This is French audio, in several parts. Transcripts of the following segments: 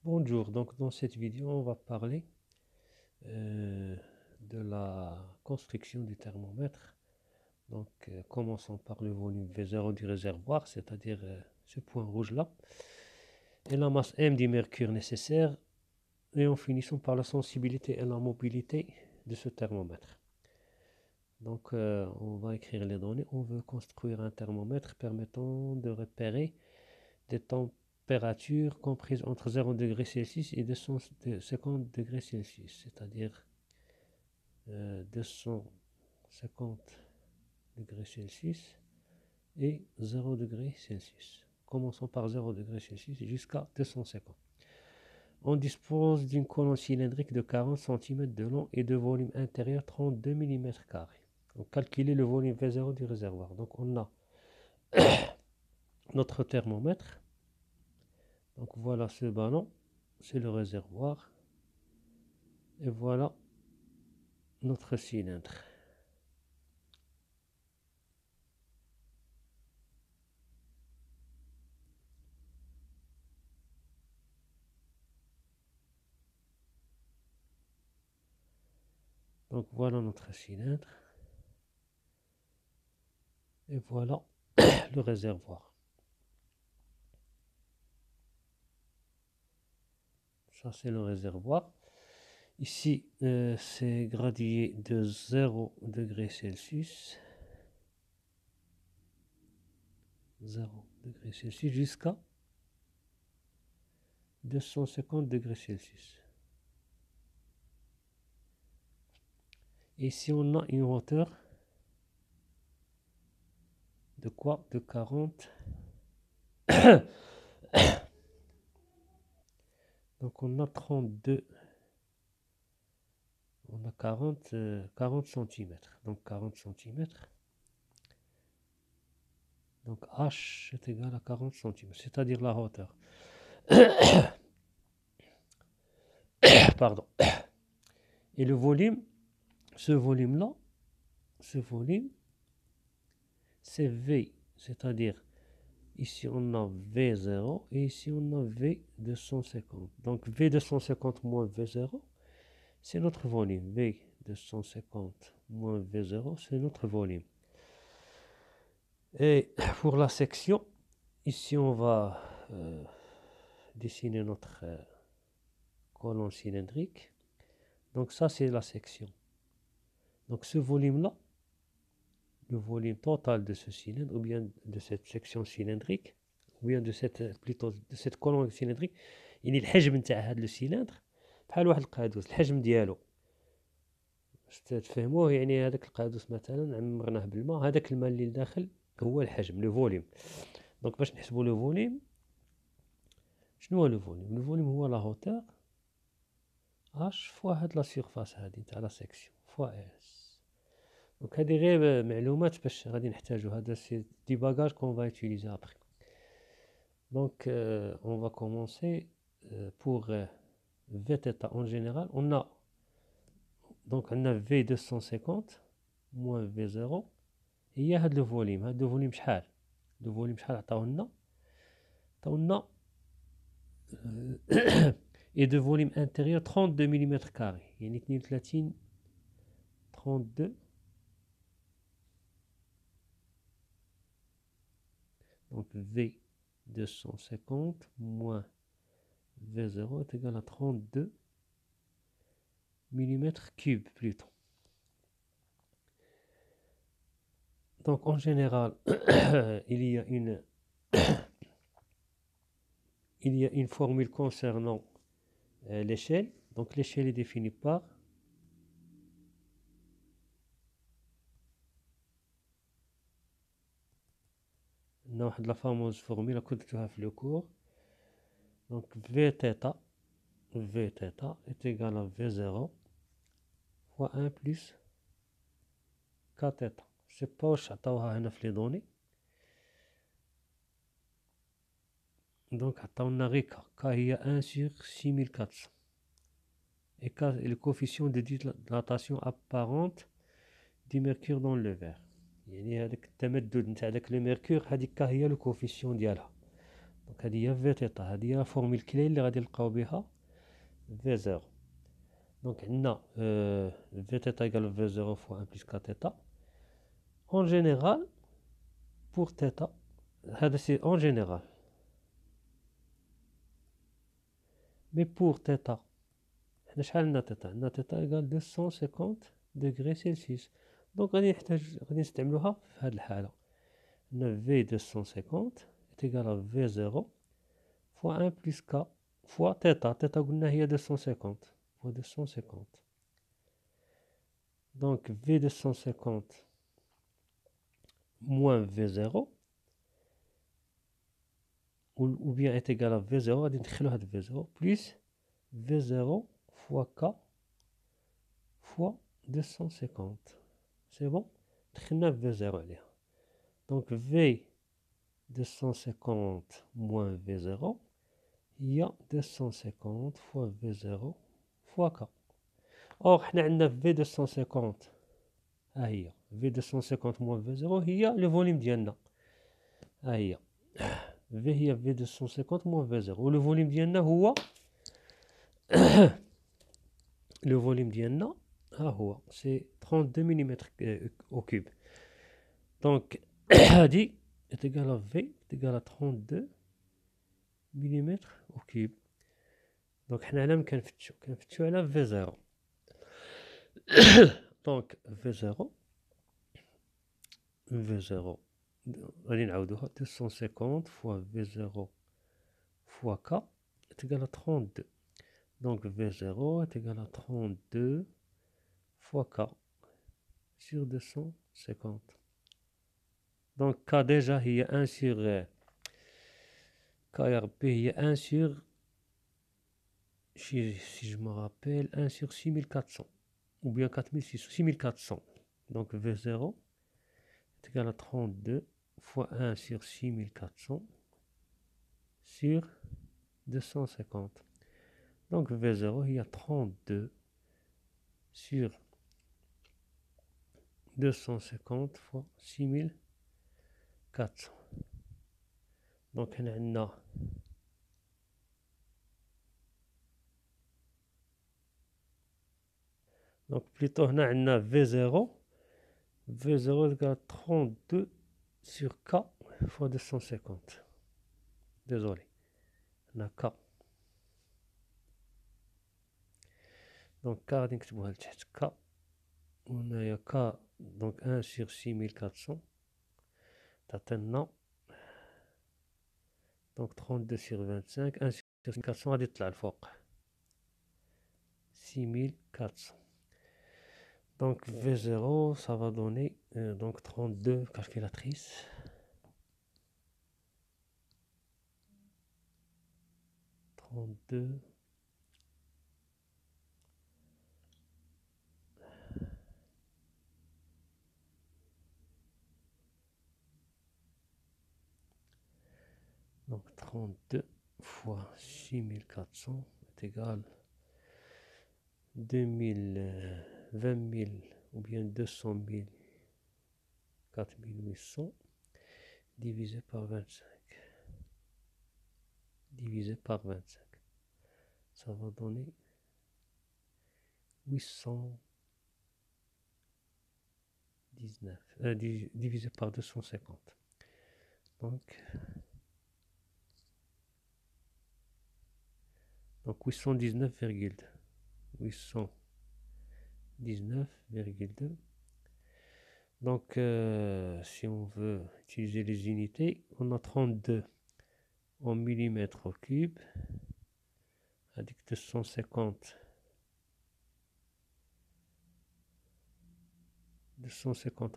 Bonjour, donc dans cette vidéo, on va parler euh, de la construction du thermomètre. Donc, commençons par le volume V0 du réservoir, c'est-à-dire ce point rouge-là, et la masse M du mercure nécessaire, et en finissant par la sensibilité et la mobilité de ce thermomètre. Donc, on va écrire les données. On veut construire un thermomètre permettant de repérer des températures comprises entre 0 degré Celsius et 250 degrés Celsius, c'est-à-dire 250 degrés Celsius et 0 degré Celsius. Commençons par 0 degré Celsius jusqu'à 250. On dispose d'une colonne cylindrique de 40 cm de long et de volume intérieur 32 mm². Donc, calculer le volume V0 du réservoir. Donc, on a notre thermomètre. Donc, voilà ce ballon, c'est le réservoir. Et voilà notre cylindre. Donc, voilà notre cylindre. Et voilà le réservoir. Ça, c'est le réservoir. Ici, c'est gradué de 0 degré Celsius. 0 degré Celsius jusqu'à 250 degrés Celsius. Et ici, on a une hauteur de quoi? De 40. Donc, on a 32. On a 40 cm. Donc, 40 cm. Donc, H est égal à 40 cm, c'est-à-dire la hauteur. Pardon. Et le volume, ce volume-là, ce volume, c'est V, c'est-à-dire ici on a V0 et ici on a V250. Donc V250 moins V0, c'est notre volume. V250 moins V0, c'est notre volume. Et pour la section, ici on va dessiner notre colonne cylindrique. Donc ça c'est la section. Donc ce volume-là, le volume total de ce cylindre, ou bien de cette section cylindrique, ou bien de cette colonne cylindrique, يعني الحجم نتاع هذا السيلندر بحال واحد القادوس. الحجم ديالو باش تفهموه، يعني هذاك القادوس مثلا عمرناه بالماء، هذاك الماء اللي لداخل هو الحجم، لو فوليوم. دونك باش نحسبوا لو فوليوم، شنو هو لو فوليوم؟ لو فوليوم هو لا هوتور اش فوا هاد لا سيرفاس هادي نتاع لا سيكسيون فوا اس. Donc, هذه غير معلومات باش غادي نحتاجو. هذا سي دي باغاج كون فا utiliser après. Donc, on va commencer pour Vθ en général. On a donc on a V250 moins V0. Et il y a le volume. Le volume شحال؟ le volume شحال عطاونا؟ عطاونا et de volume intérieur 32 mm². يعني 32 32. Donc V250 moins V0 est égal à 32 mm³ plutôt. Donc en général, il y a une formule concernant l'échelle. Donc l'échelle est définie par la fameuse formule كتبتوها في le cours. Donc Vθ est égal à V0 fois 1 plus Kθ. Je sais pas واش عطاوها هنا في les données. Donc عطاونا غير K هي 1 sur 6400. Et K est le coefficient de dilatation apparente du mercure dans le verre. يعني هذاك التمدد نتاع داك لو ميركور، هذيك K هي لو كوفيسيون ديالها. دونك هذه هي في تيتا، هذه هي الفورميل كلي اللي غادي نلقاو بها في زيرو. دونك عندنا في تيتا ايكال في زيرو فوا ان بلس كا تيتا. اون جينيرال بور تيتا، هذا سي اون جينيرال، مي بور تيتا حنا شحال عندنا تيتا؟ عندنا تيتا ايكال 250 دوغري سيلسيوس. دونك غادي نستعملوها في هذه الحالة. عندنا في 250 ايكال في زيرو فوا ان بلس كا فوا تيتا. تيتا قلنا هي 250 فوا 250. دونك في 250 موان في زيرو ou bien est égal à V0 غادي ندخلو هاد V0 plus V0 fois K fois 250. C'est bon. دخلنا V0 عليها. Donc V 250 moins V0 هي 250 fois V0 fois K. Or حنا عندنا V 250 ها هي V 250 moins V0 هي le volume ديالنا. ها هي V هي V 250 moins V0 و le volume ديالنا هو le volume ديالنا ها هو سي 32 ملم au cube. Donc هادي est égal à V est égal à 32 ملم au cube. Donc حنا على من كنفتشو على V0. Donc V0 غادي نعاودوها 250 fois V0 fois K est égal à 32. Donc V0 est égal à 32 fois K sur 250. Donc K déjà il y a 1 sur KRP, il y a 1 sur, si je me rappelle, 1 sur 6400 ou bien 4600, 6400. Donc V0 est égal à 32 fois 1 sur 6400 sur 250. Donc V0 il y a 32 sur 250 fois 6400. Donc on a donc plutôt on a V0 égale 32 sur K fois 250. Désolé, on a K. Donc K نكتبوها لتحت K. On a K donc 1 sur 6400 تعطينا donc 32 sur 25. 1 sur 6400 غادي تطلع الفوق 6400. Donc V0 ça va donner donc 32, calculatrice. 32 donc 32 fois 6400 est égal 2000, 20 000 ou bien 200 000, 4800 divisé par 25. Divisé par 25. Ça va donner 819. Divisé par 250. Donc 819,2. 819,2. Donc si on veut utiliser les unités, on a 32 en millimètres au cube, avec 250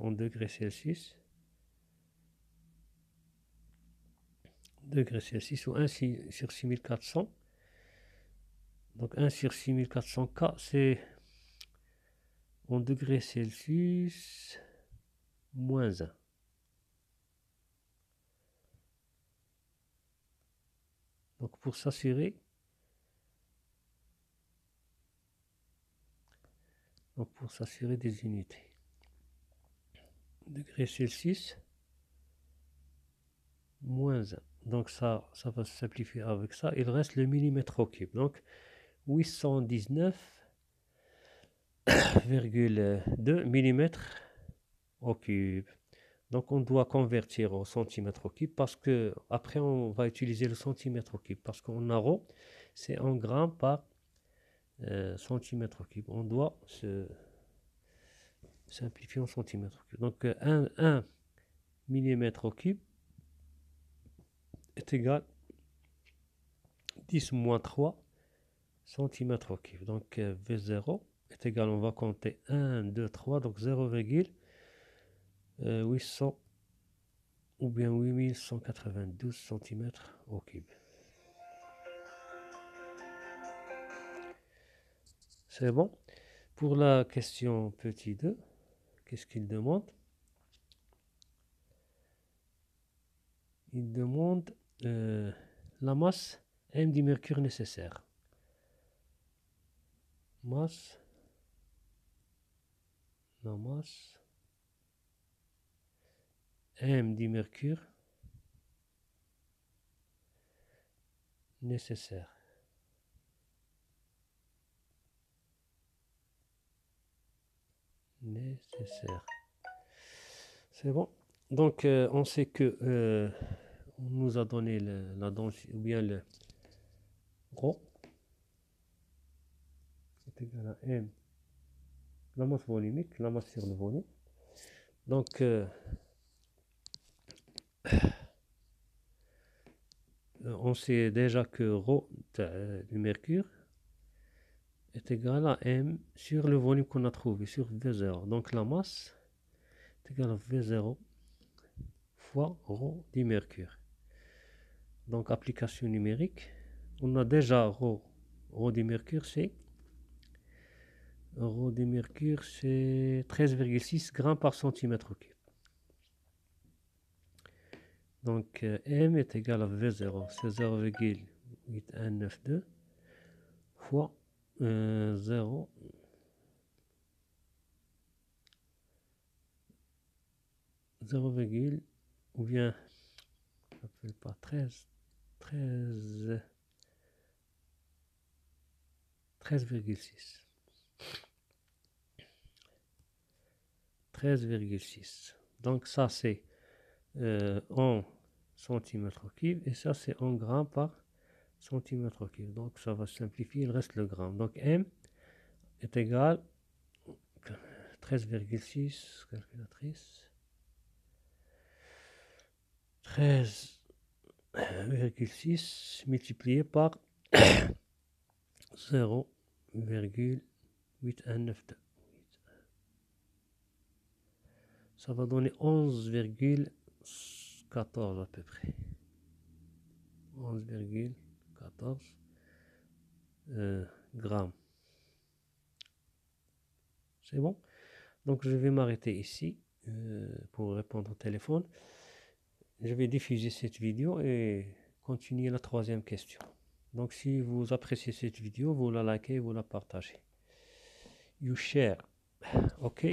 en degrés Celsius. Degrés Celsius ou 1 sur 6400. Donc 1 sur 6400 K, c'est en degrés Celsius moins 1. Donc pour s'assurer, des unités. Degrés Celsius moins 1. Donc ça va se simplifier avec ça. Il reste le millimètre au cube. Donc 819,2 millimètres au cube. Donc on doit convertir au centimètre au cube parce que après on va utiliser le centimètre au cube parce qu'en euro c'est en grammes par centimètre au cube. On doit se simplifier en centimètre au cube. Donc 1 millimètre au cube est égal 10 moins 3 centimètres au cube. Donc V0 est égal, on va compter 1, 2, 3, donc 0,800 ou bien 8192 centimètres au cube. C'est bon. Pour la question petit 2, qu'est-ce qu'il demande? Il demande la masse M du mercure nécessaire. La masse M du mercure nécessaire. C'est bon. Donc on sait que on nous a donné la densité ou bien le rho est égal à M, la masse volumique, la masse sur le volume. Donc on sait déjà que rho du mercure est égal à M sur le volume qu'on a trouvé, sur V0. Donc la masse est égale à V0 fois rho du mercure. Donc application numérique, on a déjà rho du mercure, c'est 13,6 grammes par centimètre au cube. Donc M est égal à V0, c'est 0,8192 fois 0, ou bien, je n'appelle pas 13,6. 13,6. Donc ça c'est en centimètre au cube et ça c'est en grammes par centimètre au cube. Donc ça va simplifier, il reste le gramme. Donc M est égal 13,6, calculatrice, 13,6 multiplié par 0,8192. Ça va donner 11,14 à peu près. 11,14 grammes. C'est bon? Donc je vais m'arrêter ici pour répondre au téléphone. Je vais diffuser cette vidéo et continuer la troisième question. Donc si vous appréciez cette vidéo, vous la likez, vous la partagez. You share. OK?